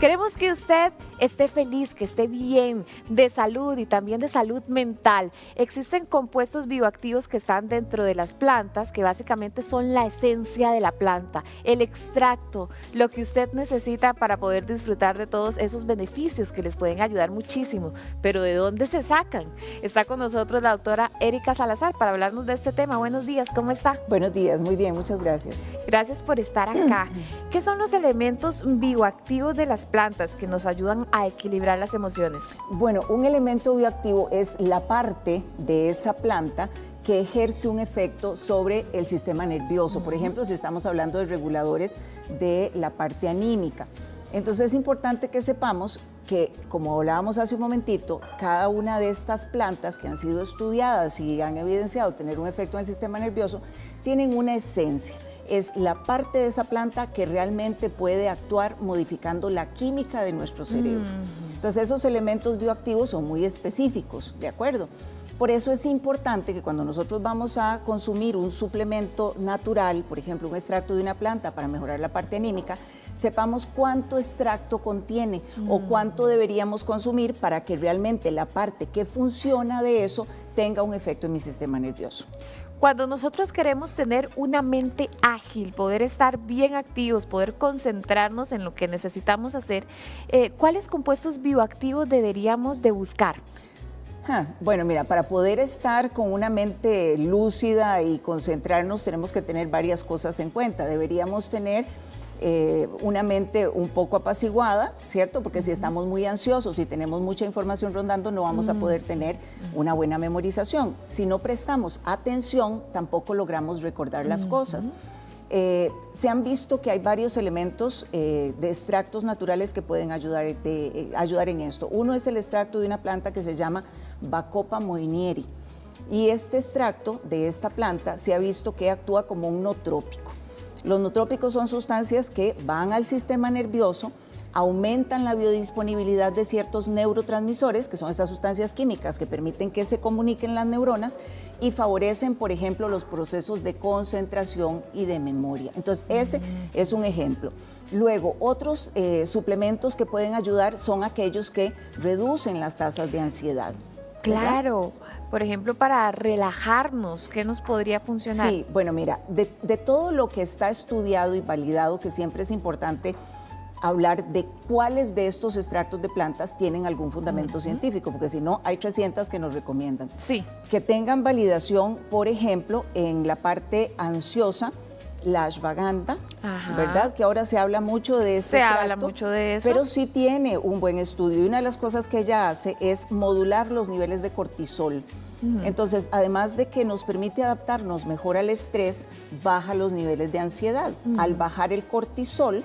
Queremos que usted esté feliz, que esté bien, de salud y también de salud mental. Existen compuestos bioactivos que están dentro de las plantas, que básicamente son la esencia de la planta, el extracto, lo que usted necesita para poder disfrutar de todos esos beneficios que les pueden ayudar muchísimo. Pero ¿de dónde se sacan? Está con nosotros la doctora Erika Salazar para hablarnos de este tema. Buenos días, ¿cómo está? Buenos días, muy bien, muchas gracias. Gracias por estar acá. ¿Qué son los elementos bioactivos de las plantas que nos ayudan a equilibrar las emociones? Bueno, un elemento bioactivo es la parte de esa planta que ejerce un efecto sobre el sistema nervioso. Por ejemplo, si estamos hablando de reguladores de la parte anímica. Entonces es importante que sepamos que, como hablábamos hace un momentito, cada una de estas plantas que han sido estudiadas y han evidenciado tener un efecto en el sistema nervioso, tienen una esencia. Es la parte de esa planta que realmente puede actuar modificando la química de nuestro cerebro. Entonces esos elementos bioactivos son muy específicos, ¿de acuerdo? Por eso es importante que cuando nosotros vamos a consumir un suplemento natural, por ejemplo un extracto de una planta para mejorar la parte anímica, sepamos cuánto extracto contiene o cuánto deberíamos consumir para que realmente la parte que funciona de eso tenga un efecto en mi sistema nervioso. Cuando nosotros queremos tener una mente ágil, poder estar bien activos, poder concentrarnos en lo que necesitamos hacer, ¿cuáles compuestos bioactivos deberíamos de buscar? Bueno, mira, para poder estar con una mente lúcida y concentrarnos tenemos que tener varias cosas en cuenta. Deberíamos tener una mente un poco apaciguada, ¿cierto? Porque si estamos muy ansiosos y tenemos mucha información rondando, no vamos a poder tener una buena memorización. Si no prestamos atención, tampoco logramos recordar las cosas. Se han visto que hay varios elementos de extractos naturales que pueden ayudar en esto. Uno es el extracto de una planta que se llama Bacopa moynieri. Y este extracto de esta planta se ha visto que actúa como un nootrópico. Los nootrópicos son sustancias que van al sistema nervioso, aumentan la biodisponibilidad de ciertos neurotransmisores, que son estas sustancias químicas que permiten que se comuniquen las neuronas y favorecen, por ejemplo, los procesos de concentración y de memoria. Entonces, ese es un ejemplo. Luego, otros suplementos que pueden ayudar son aquellos que reducen las tasas de ansiedad. Claro, por ejemplo, para relajarnos, ¿qué nos podría funcionar? Sí, bueno, mira, de todo lo que está estudiado y validado, que siempre es importante hablar de cuáles de estos extractos de plantas tienen algún fundamento científico, porque si no, hay 300 que nos recomiendan. Sí. Que tengan validación, por ejemplo, en la parte ansiosa, la ashwagandha, ¿verdad? Que ahora se habla mucho de este extracto. Se habla mucho de eso. Pero sí tiene un buen estudio y una de las cosas que ella hace es modular los niveles de cortisol. Entonces, además de que nos permite adaptarnos mejor al estrés, baja los niveles de ansiedad. Al bajar el cortisol,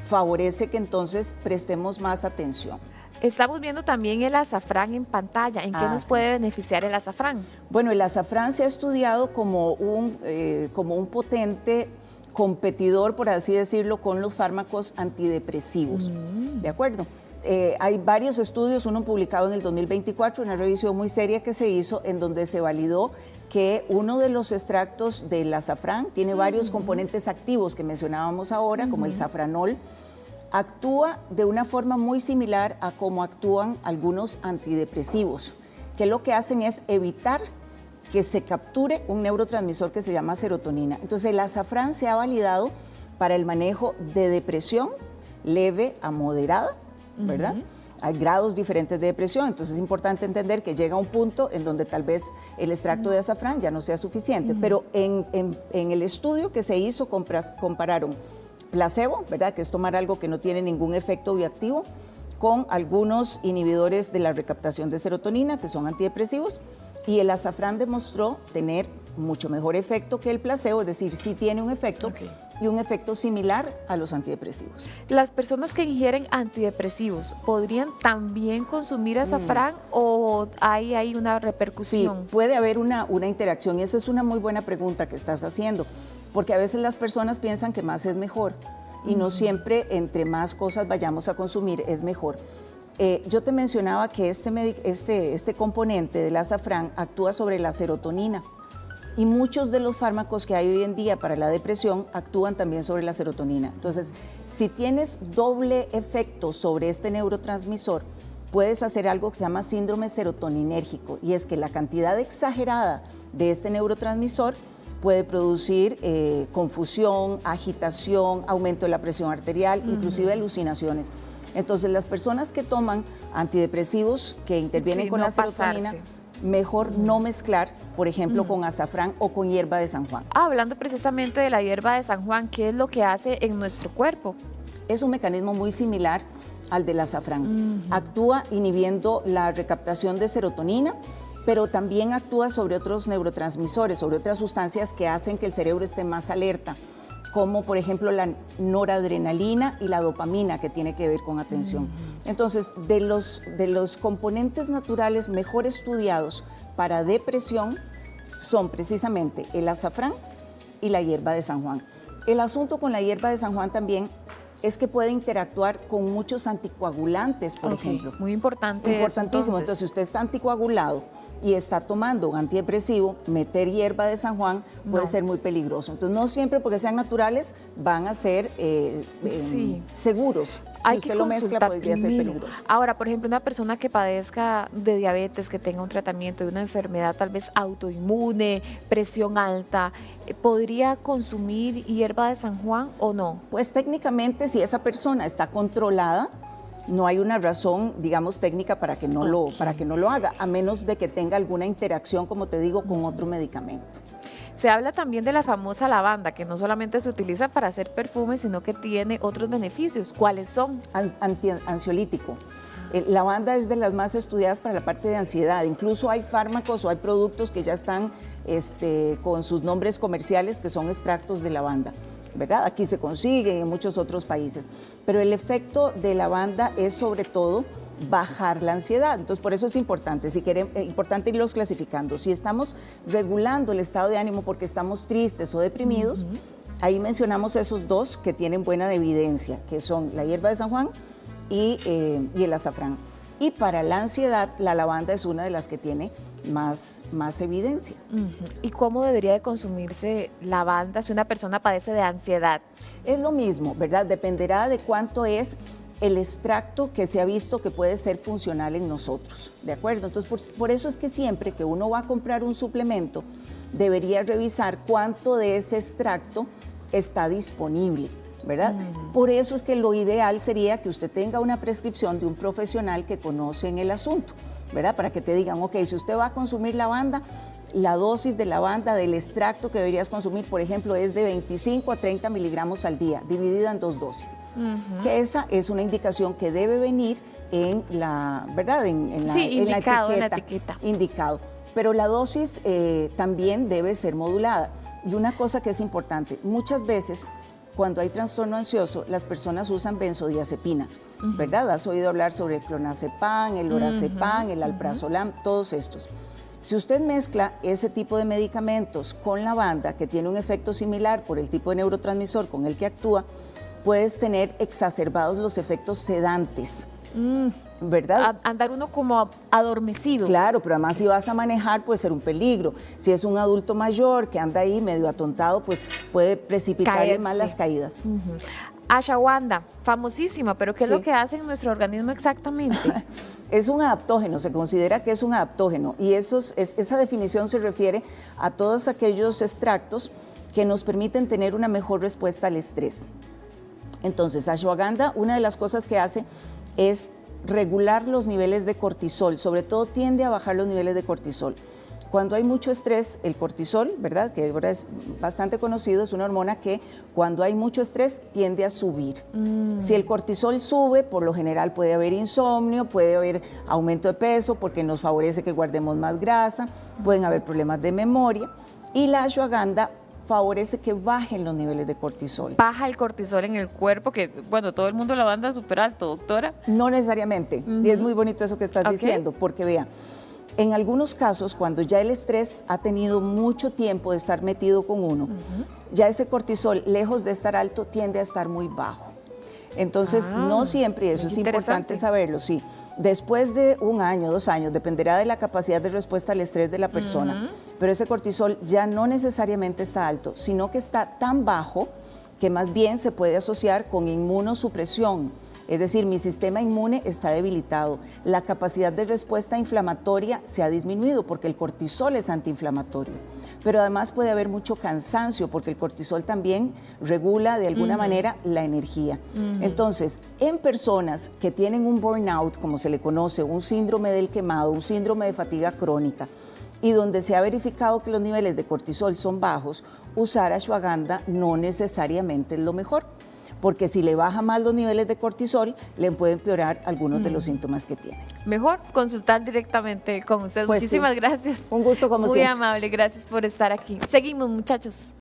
favorece que entonces prestemos más atención. Estamos viendo también el azafrán en pantalla. ¿En qué nos puede beneficiar el azafrán? Bueno, el azafrán se ha estudiado como un potente competidor, por así decirlo, con los fármacos antidepresivos. ¿De acuerdo? Hay varios estudios, uno publicado en el 2024, una revisión muy seria que se hizo en donde se validó que uno de los extractos del azafrán tiene varios componentes activos que mencionábamos ahora, como el safranol. Actúa de una forma muy similar a cómo actúan algunos antidepresivos, que lo que hacen es evitar que se capture un neurotransmisor que se llama serotonina. Entonces el azafrán se ha validado para el manejo de depresión leve a moderada, ¿verdad? Hay grados diferentes de depresión, entonces es importante entender que llega un punto en donde tal vez el extracto de azafrán ya no sea suficiente, pero en el estudio que se hizo compararon placebo, ¿verdad? Que es tomar algo que no tiene ningún efecto bioactivo, con algunos inhibidores de la recaptación de serotonina, que son antidepresivos, y el azafrán demostró tener mucho mejor efecto que el placebo, es decir, sí tiene un efecto y un efecto similar a los antidepresivos. ¿Las personas que ingieren antidepresivos podrían también consumir azafrán o hay una repercusión? Sí, puede haber una interacción y esa es una muy buena pregunta que estás haciendo, porque a veces las personas piensan que más es mejor y no siempre entre más cosas vayamos a consumir es mejor. Yo te mencionaba que este componente del azafrán actúa sobre la serotonina. Y muchos de los fármacos que hay hoy en día para la depresión actúan también sobre la serotonina. Entonces, si tienes doble efecto sobre este neurotransmisor, puedes hacer algo que se llama síndrome serotoninérgico, y es que la cantidad exagerada de este neurotransmisor puede producir confusión, agitación, aumento de la presión arterial, inclusive alucinaciones. Entonces, las personas que toman antidepresivos que intervienen con la serotonina, mejor no mezclar, por ejemplo, con azafrán o con hierba de San Juan. Hablando precisamente de la hierba de San Juan, ¿qué es lo que hace en nuestro cuerpo? Es un mecanismo muy similar al del azafrán. Actúa inhibiendo la recaptación de serotonina, pero también actúa sobre otros neurotransmisores, sobre otras sustancias que hacen que el cerebro esté más alerta, como por ejemplo la noradrenalina y la dopamina, que tiene que ver con atención. Entonces, de los componentes naturales mejor estudiados para depresión son precisamente el azafrán y la hierba de San Juan. El asunto con la hierba de San Juan también es que puede interactuar con muchos anticoagulantes, por ejemplo. Muy importante. Importantísimo. Entonces, si usted está anticoagulado y está tomando un antidepresivo, meter hierba de San Juan puede ser muy peligroso. Entonces, no siempre porque sean naturales van a ser seguros. Si usted lo mezcla, podría ser peligroso. Ahora, por ejemplo, una persona que padezca de diabetes, que tenga un tratamiento de una enfermedad tal vez autoinmune, presión alta, ¿podría consumir hierba de San Juan o no? Pues técnicamente, si esa persona está controlada, no hay una razón, digamos, técnica para que no lo haga, a menos de que tenga alguna interacción, como te digo, con otro medicamento. Se habla también de la famosa lavanda, que no solamente se utiliza para hacer perfumes, sino que tiene otros beneficios. ¿Cuáles son? Ansiolítico. La lavanda es de las más estudiadas para la parte de ansiedad. Incluso hay fármacos o hay productos que ya están con sus nombres comerciales, que son extractos de lavanda, ¿verdad? Aquí se consiguen en muchos otros países. Pero el efecto de lavanda es sobre todo bajar la ansiedad. Entonces, por eso es importante, importante irlos clasificando. Si estamos regulando el estado de ánimo porque estamos tristes o deprimidos, ahí mencionamos esos dos que tienen buena evidencia, que son la hierba de San Juan y el azafrán. Y para la ansiedad, la lavanda es una de las que tiene más evidencia. ¿Y cómo debería de consumirse lavanda si una persona padece de ansiedad? Es lo mismo, ¿verdad? Dependerá de cuánto es el extracto que se ha visto que puede ser funcional en nosotros, ¿de acuerdo? Entonces, por eso es que siempre que uno va a comprar un suplemento, debería revisar cuánto de ese extracto está disponible, ¿verdad? Por eso es que lo ideal sería que usted tenga una prescripción de un profesional que conoce en el asunto, ¿verdad? Para que te digan, ok, si usted va a consumir lavanda, la dosis de lavanda del extracto que deberías consumir, por ejemplo, es de 25 a 30 miligramos al día, dividida en 2 dosis. Que esa es una indicación que debe venir en la, ¿verdad? En la etiqueta. Indicado. Pero la dosis también debe ser modulada. Y una cosa que es importante, muchas veces cuando hay trastorno ansioso, las personas usan benzodiazepinas, ¿verdad? Has oído hablar sobre el clonazepam, el lorazepam, el alprazolam, todos estos. Si usted mezcla ese tipo de medicamentos con lavanda, que tiene un efecto similar por el tipo de neurotransmisor con el que actúa, puedes tener exacerbados los efectos sedantes, ¿verdad? Andar uno como adormecido. Claro, pero además si vas a manejar puede ser un peligro. Si es un adulto mayor que anda ahí medio atontado, pues puede precipitarle más las caídas. Ashwagandha, famosísima, pero ¿qué es lo que hace en nuestro organismo exactamente? Es un adaptógeno, se considera que es un adaptógeno, y esa definición se refiere a todos aquellos extractos que nos permiten tener una mejor respuesta al estrés. Entonces, ashwagandha, una de las cosas que hace es regular los niveles de cortisol, sobre todo tiende a bajar los niveles de cortisol. Cuando hay mucho estrés, el cortisol, ¿verdad?, que ahora es bastante conocido, es una hormona que cuando hay mucho estrés tiende a subir. Si el cortisol sube, por lo general puede haber insomnio, puede haber aumento de peso porque nos favorece que guardemos más grasa, pueden haber problemas de memoria, y la ashwagandha favorece que bajen los niveles de cortisol. ¿Baja el cortisol en el cuerpo? Que, bueno, todo el mundo lo anda súper alto, doctora. No necesariamente, y es muy bonito eso que estás diciendo, porque vea, en algunos casos, cuando ya el estrés ha tenido mucho tiempo de estar metido con uno, ya ese cortisol, lejos de estar alto, tiende a estar muy bajo. Entonces, no siempre, y eso es importante saberlo, sí. Después de 1 año, 2 años, dependerá de la capacidad de respuesta al estrés de la persona, pero ese cortisol ya no necesariamente está alto, sino que está tan bajo que más bien se puede asociar con inmunosupresión. Es decir, mi sistema inmune está debilitado, la capacidad de respuesta inflamatoria se ha disminuido porque el cortisol es antiinflamatorio, pero además puede haber mucho cansancio porque el cortisol también regula de alguna manera la energía. Entonces, en personas que tienen un burnout, como se le conoce, un síndrome del quemado, un síndrome de fatiga crónica, y donde se ha verificado que los niveles de cortisol son bajos, usar ashwagandha no necesariamente es lo mejor, porque si le baja más los niveles de cortisol, le puede empeorar algunos de los síntomas que tiene. Mejor consultar directamente con usted. Pues muchísimas sí. gracias. Un gusto como siempre. Muy amable, gracias por estar aquí. Seguimos, muchachos.